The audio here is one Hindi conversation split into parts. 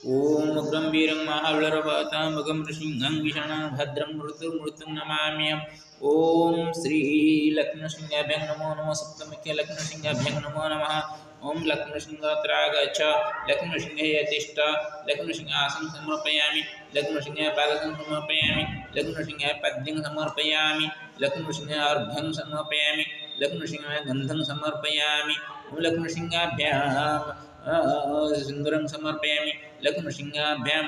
ओम उग्रं वीरं महाबलवतामगं नृसिंहं विषणं भद्रं मृत्युं नमाम्यहम्। ओम श्री लक्ष्मीसिंहाभ्यं नमो नमः। सप्तमुख्य लक्ष्मीसिंहाभ्यं नमो नमः। ओम लक्ष्मीसिंहात्रागच्छ लक्ष्मीसिंहे यतिष्ठ लक्ष्मीसिंहासनं समर्पयामि। लक्ष्मीसिंहे पादं समर्पयामि। लक्ष्मीसिंहे पद्यं समर्पयामि। लक्ष्मीसिंहे अर्घ्यं समर्पयामि। लक्ष्मीसिंहे गन्धं समर्पयामि। ओम लक्ष्मीसिंहाभ्यां सिन्दूरं समर्पयामि। लक्ष्मीसिंहाभ्यां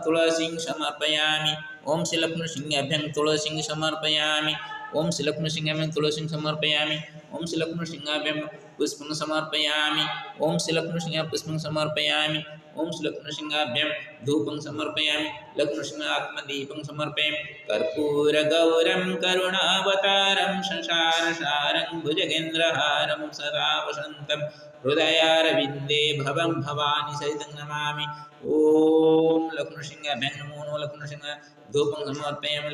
तुलसीं समर्पयामि। ओम श्री लक्ष्मीसिंहाभ्यां तुलसीं समर्पयामि। ओम श्री लक्ष्मीसिंहाभ्यां तुलसीं समर्पयामि। ओम श्री लक्ष्मीसिंहाभ्यां पुष्पं समर्पयामि। ओम श्री लक्ष्मीसिंहाभ्यां पुष्पं समर्पयामि। ओम श्री लक्ष्मीसिंहाभ्यां धूपं समर्पयामि। लक्ष्मीसिंहात्मदीपं समर्पयामि। कर्पूरगौरं करुणावतारं संसारसारं भुजगेन्द्रहारं सदा वसन्तं हृदयारविन्दे भवं भवानी सहितं नमामि। ओम लक्ष्मीसिंहाभ्यां नमो नमः। लक्ष्मीसिंह धूपं समर्पयामि।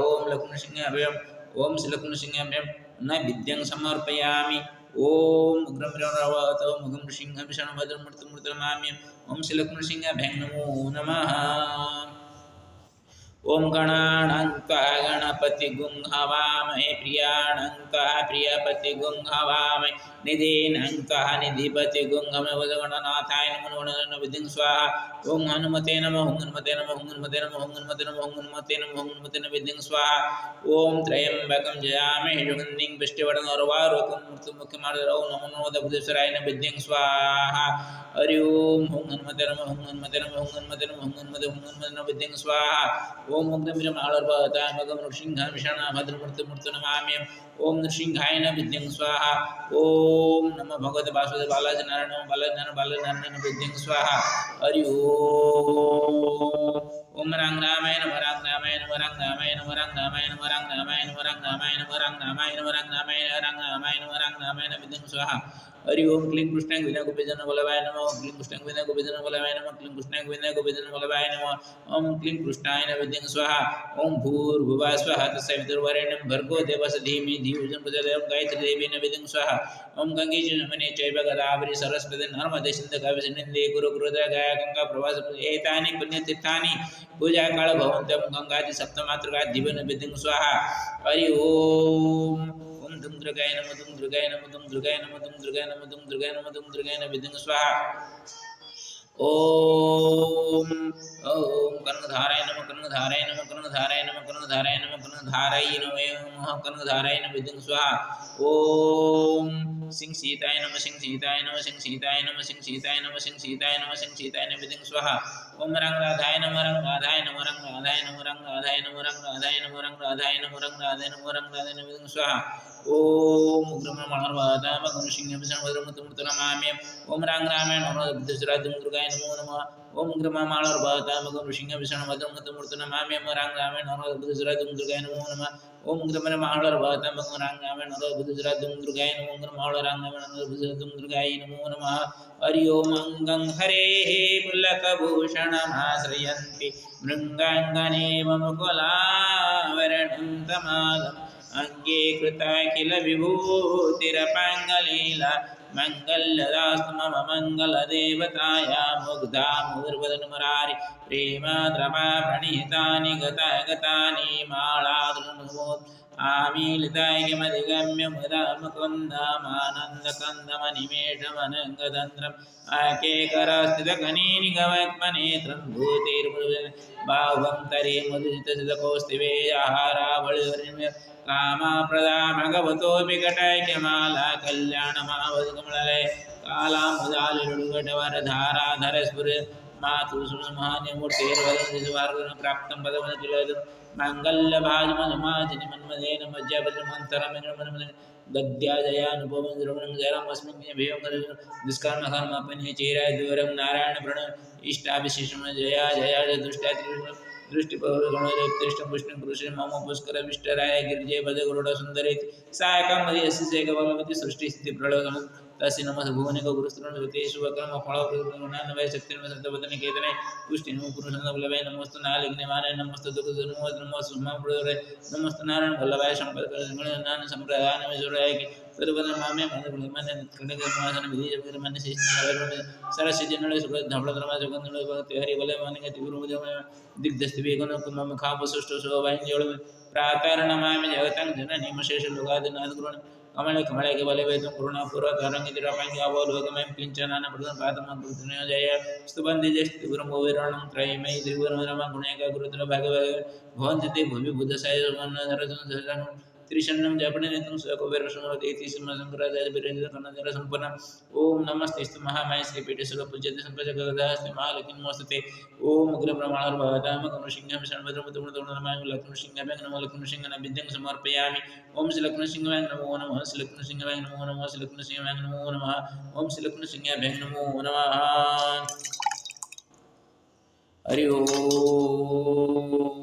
ओम लक्ष्मीसिंहाभ्यां ओम श्री लक्ष्मीसिंहाभ्यां नैवेद्यं समर्पयामि। ओम उग्रं वीरं नृसिंहं विषणं भद्रं मृत्युं नमाम्यहम्। ओम श्री लक्ष्मीसिंहाभ्यां नमो नमः। ओम गणानान्त्वा गणपतिगुं हवामहे। प्रियाणान्त्वा प्रियपतिगुं हवामहे। निधीनान्त्वा निधिपतिगुं हवामहे। गणनाथाय नमो नमः स्वाहा। ओम हनुमते नमः। ओम हनुमते नमः। ओम हनुमते नमः। ओम हनुमते नमः। ओम हनुमते नमः। ओम हनुमते नमः स्वाहा। ओम त्र्यंबकं जयामहे सुगन्धिं पुष्टिवर्धनं उर्वारुकं मृत्युमुखीमार्जनं नमो नमः बुद्धेश्वराय नमः स्वाहा। हरि ओम हनुमते नमः। ओम हनुमते नमः। ओम हनुमते नमः। ओम हनुमते नमः स्वाहा। ओम उग्रवीरं आलर्भतामगं नृसिंहं विषणं भद्रं नमाम्यहम्। ओम नृसिंहाय नमः स्वाहा। ओम नमो भगवते वासुदेवाय बालाजी नारायण बालाजी स्वाहा। हरि ओम रंग रामाय नमः। रंग रामाय नमः। रंग रामाय नमः। रंग रामाय नमः। रंग रामाय नमः। रंग रामाय नमः। रंग रामाय नमः। रंग रामाय नमः। रंग रामाय नमः स्वाहा। हरि ओम क्लीं कृष्णाय विद्या गोपीजन वल्लभाय नमः। क्लीं कृष्णाय विद्या गोपीजन वल्लभाय नमः। क्लीं कृष्णाय विद्या गोपीजन वल्लभाय नमः। ओम क्लीं कृष्णाय नमः स्वाहा। ओम भूर्भुवः स्वः तत्सवितुर्वरेण्यं भर्गो देवस्य धीमहि धियो यो नः प्रचोदयात्। गायत्री देवी नमः स्वाहा। ओम गंगे जमुने चैव गोदावरी सरस्वती नर्मदे सिन्धु कावेरी नर्मदे कुरु गया गंगा प्रवास एतानि पुण्यतीर्थानि पूजा काल भवन्तं। गंगादि सप्तमातृका जीवन नमः स्वाहा। हरि ओम ओम दुम दुर्गाय नमः। दुम दुर्गाय नमः। दुम दुर्गाय नमः। दुम दुर्गाय नमः। दुम दुर्गाय नमः। दुम दुर्गाय नमः स्वाहा। ओम ओम कर्णधाराय नमः। कर्णधाराय नमः। कर्णधाराय नमः। कर्णधाराय नमः। कर्णधाराय नमः। कर्णधाराय नमः स्वाहा। ओम सिंह सीताय नमः। सिंह सीताय नमः। सिंह सीताय नमः। सिंह सीताय नमः। सिंह सीताय नमः। सिंह सीताय नमः स्वाहा। ओम रंगराधाय नमः। रंगराधाय नमः। रंगराधाय नमः। रंगराधाय नमः। रंगराधाय नमः। रंगराधाय नमः। रंगराधाय नमः। रंगराधाय नमः स्वाहा। ओम उग्रमणर्वतामगं नृसिंहं विषणं भद्रं नमाम्यहम्। ओम रंग रामाय नमः। बुद्धिश्राद्धं दुर्गाय नमो नमः। ओम उग्रमणर्वतामगं नृसिंहं विषणं भद्रं नमाम्यहम्। रंग रामाय नमः। बुद्धिश्राद्धं दुर्गाय नमो नमः। ओम उग्रमणर्वतामगं रंग रामाय नमः। बुद्धिश्राद्धं दुर्गाय नमो नमः। हरि ओम अंगं हरेः पुलकभूषणमाश्रयन्ति मृङ्गाङ्गनेव मुकुलावरणं तमालम्। अंगे कृताखिल विभूतिरपाङ्गलीला मंगल्यदास्तु मम मंगलदेवताया मुग्धा मुहुर्वदनुमरारि प्रेमाद्रवा प्रणीतानि गतानि मालाद्रुमोत् आमीलितायमधिगम्य मुदा मुकुन्दामानन्दकन्दमनिमेषमनङ्गतन्त्रम् आकेकरस्थितकनीनिगमग्मनेत्रं भूतेर्मुरुगन् बाहुं तरे मुदितसितकौस्तिवे आहारावळिवर्ण्य कामप्रदा भगवतो विकटैक्यमाला कल्याणमावधकमललय कालामुदालिलुडुगटवरधाराधर स्फुर मातुसुमहान्यमूर्तेर्वदनदिवार्गुण प्राप्तं पदमनकिलदं माङ्गल्यभाजमनुमाजिनि मन्मथेन मज्जापतिमन्तरमिन्द्रमन्मथ गद्या जयानुपमं द्रवणं जयरामस्मिन् भेयं दुष्कर्मकर्मपन्ये चेराय दूरं नारायण प्रण इष्टाभिशिषम जया जया दुष्टात्रिविष्णु दृष्टिपौर्गणोत्कृष्टं पुष्टिं पुरुषं मम पुष्करविष्टराय गिरिजय पद गरुड सुंदरेति सायकं मदि यस्य भगवती सृष्टि स्थिति प्रलय तस्य नमः भुवनिक गुरुस्तुतेषु वक्रम फल प्रदानवय शक्तिर्वसतवदने केतने पुष्टि नमो पुरुषं वल्लभाय नमोस्तु नालिग्निमाने नमोस्तु दुर्गधर्मो नमो सुमं प्रदोरे नमोस्तु नारायण वल्लभाय संपदकरण संप्रदान विजुराय सर्वधर्मामे मनोबलमाने कणगमासन विधिजपरमाने शिष्टमरमाने सरसिजनले सुगंधमलद्रमा सुगंधमले भक्ति हरि बलमाने तिगुरुमजमे दिग्धस्तिवेगनो कुमम खापसुष्टो सोवाञ्जोळ प्रातर्नमामि जगतं जननीमशेष लोकादिनाथ गुरुन् कमले कमले के बले वेदं करुणा पूर्व तरंगित रपांगी अवलोकमय किंचनान प्रदन पादमं कृष्ण जय स्तुवन्ति जष्टि गुरुमोविरणं त्रयमय त्रिगुरुरम गुणैक गुरुतर भागवय भवन्ति भूमि बुद्धसाय मनोधरसं त्रिशन्नं जपनेतं स्वकुबेरसमोदेति सिंहशंकराचार्य विरेन्द्र कन्नदर संपन्न ओम नमस्ते महामाय श्री पीठेश्वर पूज्यते संप्रजगदास्ते महालक्ष्मी नमस्ते ओम उग्र ब्रह्मण भवताम कनुसिंहं शरणभद्रमुतुमतुमनमामि लक्ष्मीसिंहाय नमो लक्ष्मीसिंहं विद्यं समर्पयामि ओम श्री लक्ष्मीसिंहाय नमो नमः श्री लक्ष्मीसिंहाय नमो नमः श्री लक्ष्मीसिंहाय नमो नमः ओम श्री लक्ष्मीसिंहाय नमो नमः हरि ओम